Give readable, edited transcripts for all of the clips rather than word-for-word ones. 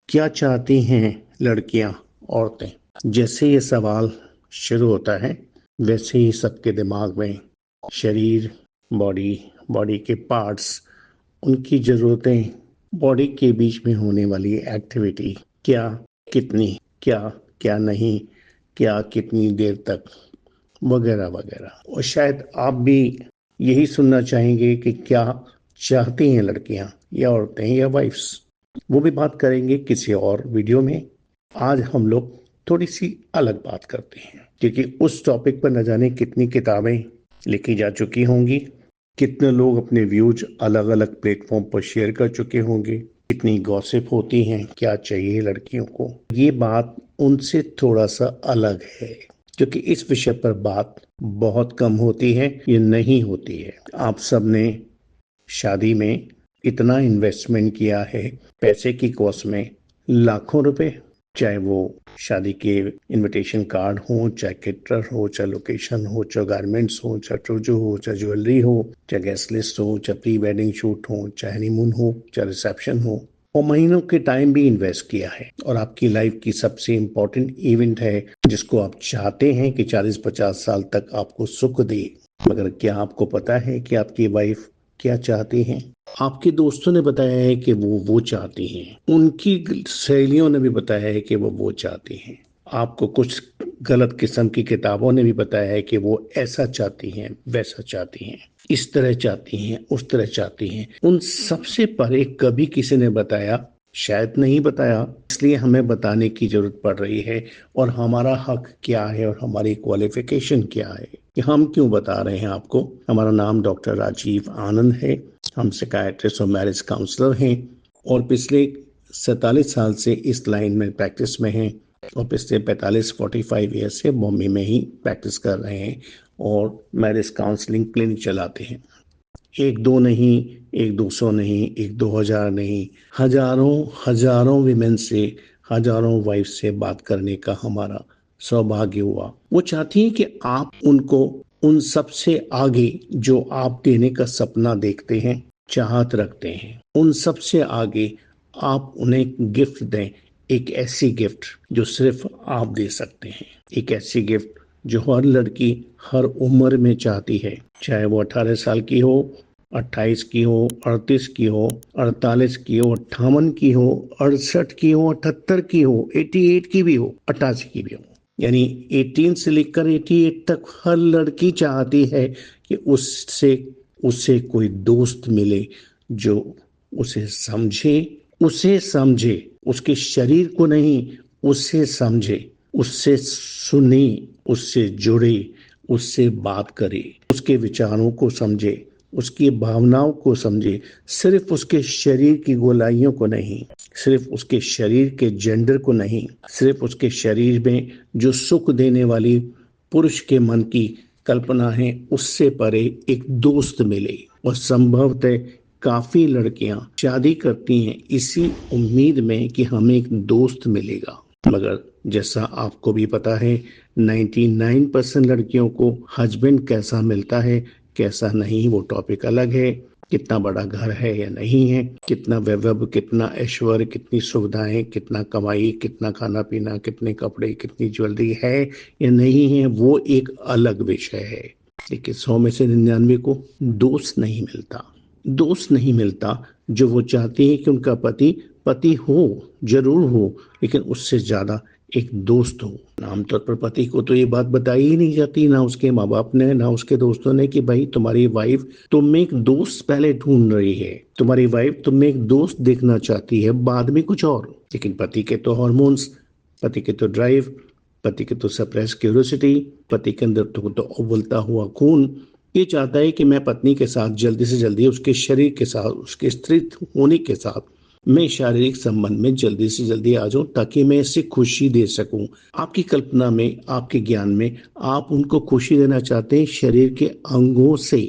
क्या चाहती हैं लड़कियां, औरतें? जैसे ये सवाल शुरू होता है वैसे ही सबके दिमाग में शरीर, बॉडी, बॉडी के पार्ट्स, उनकी ज़रूरतें, बॉडी के बीच में होने वाली एक्टिविटी, क्या, कितनी, क्या, क्या नहीं, क्या, कितनी देर तक, वगैरह वगैरह। और शायद आप भी यही सुनना चाहेंगे कि क्या चाहती हैं लड़कियां या औरतें या वाइफ्स। वो भी बात करेंगे किसी और वीडियो में। आज हम लोग थोड़ी सी अलग बात करते हैं, क्योंकि उस टॉपिक पर न जाने कितनी किताबें लिखी जा चुकी होंगी, कितने लोग अपने व्यूज अलग अलग प्लेटफॉर्म पर शेयर कर चुके होंगे, कितनी गॉसिप होती हैं, क्या चाहिए लड़कियों को। ये बात उनसे थोड़ा सा अलग है, क्योंकि इस विषय पर बात बहुत कम होती है, ये नहीं होती है। आप सबने शादी में इतना इन्वेस्टमेंट किया है, पैसे की कॉस्ट में लाखों रुपए, चाहे वो शादी के इनविटेशन कार्ड हो, चाहे केटरर हो, चाहे लोकेशन हो, चाहे गारमेंट्स हो, चाहे ट्रोजो हो, चाहे ज्वेलरी हो, चाहे गेस्ट लिस्ट हो, चाहे प्री वेडिंग शूट हो, चाहे हनीमून हो, चाहे रिसेप्शन हो, और महीनों के टाइम भी इन्वेस्ट किया है। और आपकी लाइफ की सबसे इम्पोर्टेंट इवेंट है जिसको आप चाहते हैं कि 40-50 साल तक आपको सुख दे। मगर क्या आपको पता है कि आपकी वाइफ क्या चाहती हैं? आपके दोस्तों ने बताया है कि वो चाहती हैं, उनकी सहेलियों ने भी बताया है कि वो चाहती हैं, आपको कुछ गलत किस्म की किताबों ने भी बताया है कि वो ऐसा चाहती हैं, वैसा चाहती हैं, इस तरह चाहती हैं, उस तरह चाहती हैं। उन सबसे परे कभी किसी ने बताया, शायद नहीं बताया, इसलिए हमें बताने की जरूरत पड़ रही है। और हमारा हक क्या है और हमारी क्वालिफिकेशन क्या है कि हम क्यों बता रहे हैं आपको। हमारा नाम डॉक्टर राजीव आनंद है, हम साइकियाट्रिस्ट और मैरिज काउंसलर हैं और पिछले 47 साल से इस लाइन में प्रैक्टिस में हैं और पिछले 45 ईयर्स से बॉम्बे में ही प्रैक्टिस कर रहे हैं और मैरिज काउंसलिंग क्लिनिक चलाते हैं। एक दो नहीं, एक 200 नहीं, एक 2000 नहीं, हजारों हजारों विमेन से, हजारों वाइफ से बात करने का हमारा सौभाग्य हुआ। वो चाहती हैं कि आप उनको उन सबसे आगे जो आप देने का सपना देखते हैं, चाहत रखते हैं, उन सबसे आगे आप उन्हें गिफ्ट दें। एक ऐसी गिफ्ट जो सिर्फ आप दे सकते हैं, एक ऐसी गिफ्ट जो हर लड़की हर उम्र में चाहती है, चाहे वो 18 साल की हो, 28 की हो, 38 की हो, 48 की हो, 58 की हो, 68 की हो, 78 की हो, 88 की भी हो, 88 की भी हो। यानी 18 से लेकर 88 तक हर लड़की चाहती है कि उससे उसे कोई दोस्त मिले जो उसे समझे, उसे समझे, उसके शरीर को नहीं, उसे समझे, उससे सुने, उससे जुड़े, उससे बात करे, उसके विचारों को समझे, उसकी भावनाओं को समझे, सिर्फ उसके शरीर की गोलाइयों को नहीं, सिर्फ उसके शरीर के जेंडर को नहीं, सिर्फ उसके शरीर में जो सुख देने वाली पुरुष के मन की कल्पना है, उससे परे एक दोस्त मिले। और संभवतः काफी लड़कियां शादी करती हैं इसी उम्मीद में कि हमें एक दोस्त मिलेगा। मगर जैसा आपको भी पता है, 99% लड़कियों को हस्बैंड कैसा मिलता है, कैसा नहीं, वो टॉपिक अलग है। कितना बड़ा घर है या नहीं है, कितना वैभव, कितना ऐश्वर्य, कितनी सुविधाएं, कितना कमाई, कितना खाना पीना, कितने कपड़े, कितनी ज्वेलरी है या नहीं है, वो एक अलग विषय है। लेकिन 100 में से 99 को दोस्त नहीं मिलता, दोस्त नहीं मिलता जो वो चाहती है कि उनका पति पति हो, जरूर हो, लेकिन उससे ज्यादा एक दोस्त हो। आमतौर पर पति को तो ये बात बताई ही नहीं जाती, ना उसके माँ बाप ने, ना उसके दोस्तों ने, कि भाई तुम्हारी वाइफ तुम में एक दोस्त पहले ढूंढ रही है, तुम्हारी वाइफ तुम में एक दोस्त देखना चाहती है, बाद में कुछ और। लेकिन पति के तो हॉर्मोन्स, पति के तो ड्राइव, पति के तो सप्रेस क्यूरियोसिटी, पति के अंदर तो उबलता हुआ खून ये चाहता है कि मैं पत्नी के साथ जल्दी से जल्दी, उसके शरीर के साथ, उसके स्त्रीत्व होने के साथ मैं शारीरिक संबंध में जल्दी से जल्दी आ जाऊं ताकि मैं इससे खुशी दे सकूं। आपकी कल्पना में, आपके ज्ञान में आप उनको खुशी देना चाहते हैं शरीर के अंगों से।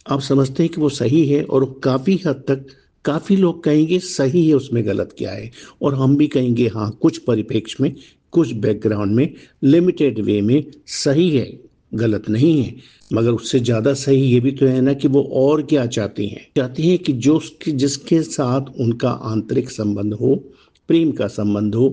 आप समझते हैं कि वो सही है और काफी हद तक काफी लोग कहेंगे सही है, उसमें गलत क्या है। और हम भी कहेंगे हाँ, कुछ परिप्रेक्ष्य में, कुछ बैकग्राउंड में, लिमिटेड वे में सही है, गलत नहीं है। मगर उससे ज्यादा सही ये भी तो है ना कि वो और क्या चाहती हैं। चाहती हैं कि जो जिसके साथ उनका आंतरिक संबंध हो, प्रेम का संबंध हो,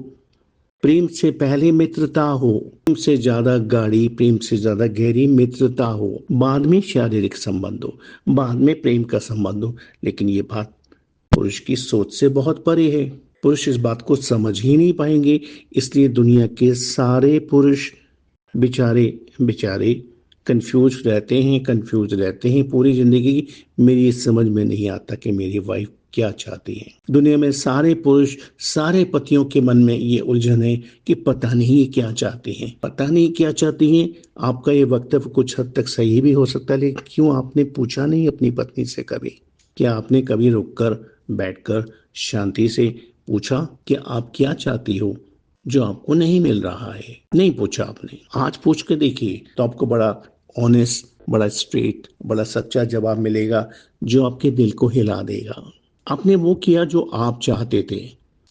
प्रेम से पहले मित्रता हो, प्रेम से ज्यादा गाढ़ी, प्रेम से ज्यादा गहरी मित्रता हो, बाद में शारीरिक संबंध हो, बाद में प्रेम का संबंध हो। लेकिन ये बात पुरुष की सोच से बहुत परे है। पुरुष इस बात को समझ ही नहीं पाएंगे। इसलिए दुनिया के सारे पुरुष बेचारे बेचारे कंफ्यूज रहते हैं पूरी जिंदगी। मेरी इस समझ में नहीं आता कि मेरी वाइफ क्या चाहती है। दुनिया में सारे पुरुष, सारे पतियों के मन में ये उलझन है कि पता नहीं ये क्या चाहती हैं, पता नहीं क्या चाहती हैं। आपका ये वक्तव्य कुछ हद तक सही भी हो सकता है, लेकिन क्यों आपने पूछा नहीं अपनी पत्नी से कभी? क्या आपने कभी रुककर, बैठकर शांति से पूछा कि आप क्या चाहती हो जो आपको नहीं मिल रहा है? नहीं पूछा आपने। आज पूछ के देखिए तो आपको बड़ा ऑनेस्ट, बड़ा स्ट्रेट, बड़ा सच्चा जवाब मिलेगा जो आपके दिल को हिला देगा। आपने वो किया जो आप चाहते थे,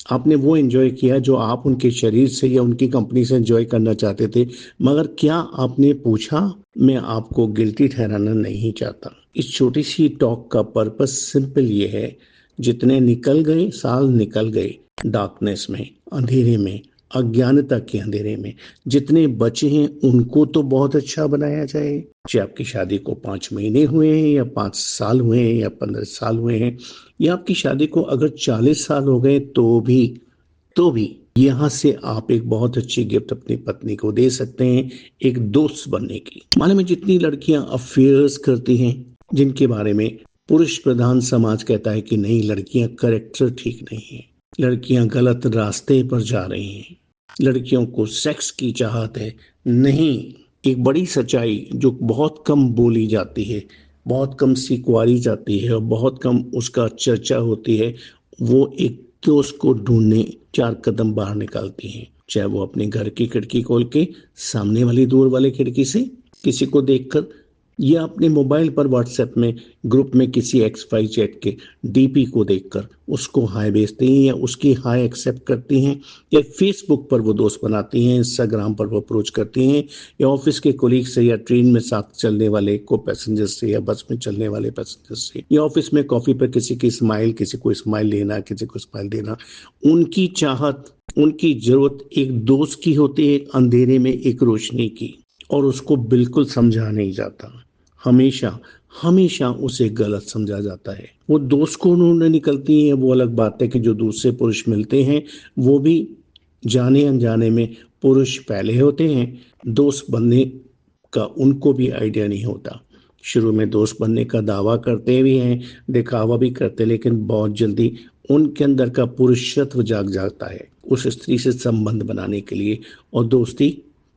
आपने वो एंजॉय किया जो आप उनके शरीर से या उनकी कंपनी से एंजॉय करना चाहते थे। मगर क्या आपने पूछा? मैं आपको गिल्टी ठहराना नहीं चाहता। इस छोटी सी टॉक का पर्पस सिंपल ये है, जितने निकल गए साल निकल गए डार्कनेस में, अंधेरे में, अज्ञानता के अंधेरे में, जितने बचे हैं उनको तो बहुत अच्छा बनाया जाए। चाहे आपकी शादी को 5 महीने हुए हैं या 5 साल हुए हैं या 15 साल हुए हैं, या आपकी शादी को अगर 40 साल हो गए तो भी यहाँ से आप एक बहुत अच्छी गिफ्ट अपनी पत्नी को दे सकते हैं, एक दोस्त बनने की। मालूम है जितनी लड़कियां अफेयर्स करती हैं, जिनके बारे में पुरुष प्रधान समाज कहता है कि नहीं, लड़कियां कैरेक्टर ठीक नहीं है, लड़कियां गलत रास्ते पर जा रही हैं, लड़कियों को सेक्स की चाहत है। नहीं, एक बड़ी सच्चाई जो बहुत कम बोली जाती है, बहुत कम स्वीकारी जाती है और बहुत कम उसका चर्चा होती है, वो एक दोस्त को ढूंढने 4 कदम बाहर निकालती हैं। चाहे वो अपने घर की खिड़की खोल के सामने वाली दूर वाले खिड़की से किसी को देखकर, या अपने मोबाइल पर व्हाट्सएप में ग्रुप में किसी XYZ के डीपी को देखकर उसको हाय भेजती हैं या उसकी हाय एक्सेप्ट करती हैं, या फेसबुक पर वो दोस्त बनाती हैं, इंस्टाग्राम पर वो अप्रोच करती हैं, या ऑफिस के कोलीग से या ट्रेन में साथ चलने वाले को पैसेंजर से या बस में चलने वाले पैसेंजर से, या ऑफिस में कॉफी पर किसी की स्माइल, किसी को स्माइल देना, किसी को स्माइल देना। उनकी चाहत, उनकी जरूरत एक दोस्त की होती है, अंधेरे में एक रोशनी की, और उसको बिल्कुल समझा नहीं जाता। हमेशा हमेशा उसे गलत समझा जाता है। वो दोस्त को ढूंढने निकलती हैं, वो अलग बात है कि जो दूसरे पुरुष मिलते हैं वो भी जाने अनजाने में पुरुष पहले होते हैं। दोस्त बनने का उनको भी आइडिया नहीं होता। शुरू में दोस्त बनने का दावा करते भी हैं, दिखावा भी करते, लेकिन बहुत जल्दी उनके अंदर का पुरुषत्व जाग जाता है उस स्त्री से संबंध बनाने के लिए, और दोस्ती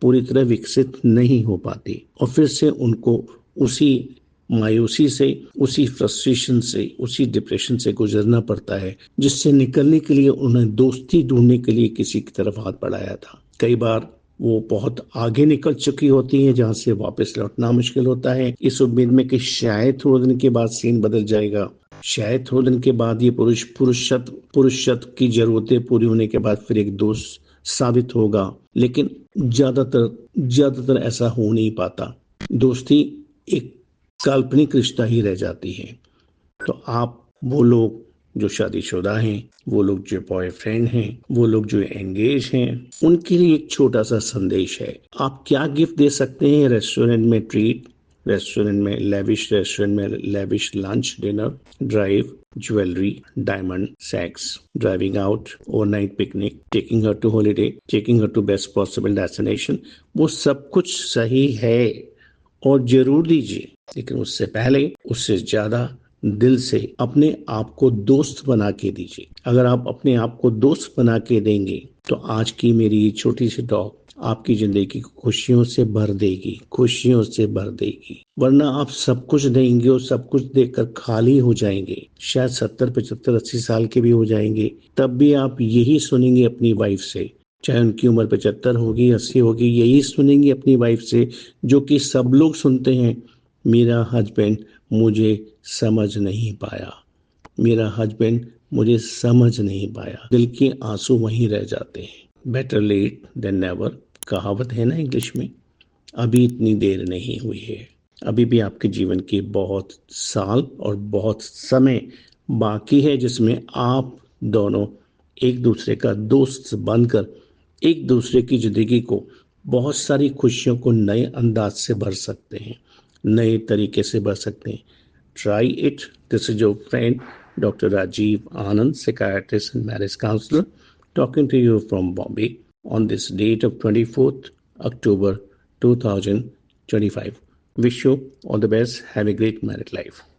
पूरी तरह विकसित नहीं हो पाती, और फिर से उनको उसी मायूसी से, उसी फ्रस्ट्रेशन से, उसी डिप्रेशन से गुजरना पड़ता है, जिससे निकलने के लिए उन्हें दोस्ती ढूंढने के लिए किसी की तरफ हाथ बढ़ाया था। कई बार वो बहुत आगे निकल चुकी होती हैं, जहां से वापस लौटना मुश्किल होता है, इस उम्मीद में कि शायद थोड़े दिन के बाद सीन बदल जाएगा, शायद थोड़े दिन के बाद ये पुरुषत्व की जरूरतें पूरी होने के बाद फिर एक दोस्त साबित होगा। लेकिन ज्यादातर ऐसा हो नहीं पाता। दोस्ती एक काल्पनिक रिश्ता ही रह जाती है। तो आप, वो लोग जो शादीशुदा हैं, वो लोग जो बॉयफ्रेंड हैं, वो लोग जो एंगेज हैं, उनके लिए एक छोटा सा संदेश है। आप क्या गिफ्ट दे सकते हैं? रेस्टोरेंट में ट्रीट, रेस्टोरेंट में lavish lunch, dinner, drive, jewellery, diamond, sex, driving out, overnight picnic, taking her to holiday, taking her to best possible destination, वो सब कुछ सही है और जरूर दीजिए, लेकिन उससे पहले, उससे ज्यादा दिल से अपने आप को दोस्त बना के दीजिए। अगर आप अपने आप को दोस्त बना के देंगे तो आज की मेरी छोटी सी टॉक आपकी जिंदगी को खुशियों से भर देगी, खुशियों से भर देगी। वरना आप सब कुछ देंगे और सब कुछ देकर खाली हो जाएंगे, शायद 70, 75, 80 साल के भी हो जाएंगे, तब भी आप यही सुनेंगे अपनी वाइफ से, चाहे उनकी उम्र 75 होगी, 80 होगी, यही सुनेंगे अपनी वाइफ से जो कि सब लोग सुनते हैं, मेरा हस्बैंड मुझे समझ नहीं पाया, मेरा हस्बैंड मुझे समझ नहीं पाया। दिल के आंसू वहीं रह जाते हैं। बेटर लेट देन नेवर, कहावत है ना इंग्लिश में। अभी इतनी देर नहीं हुई है, अभी भी आपके जीवन के बहुत साल और बहुत समय बाकी है जिसमें आप दोनों एक दूसरे का दोस्त बनकर एक दूसरे की ज़िंदगी को बहुत सारी खुशियों को नए अंदाज से भर सकते हैं, नए तरीके से भर सकते हैं। Try it. This is your friend, Dr. Rajiv Anand, psychiatrist and marriage counselor, talking to you from Bombay on this date of 24th October 2025. Wish you all the best. Have a great married life.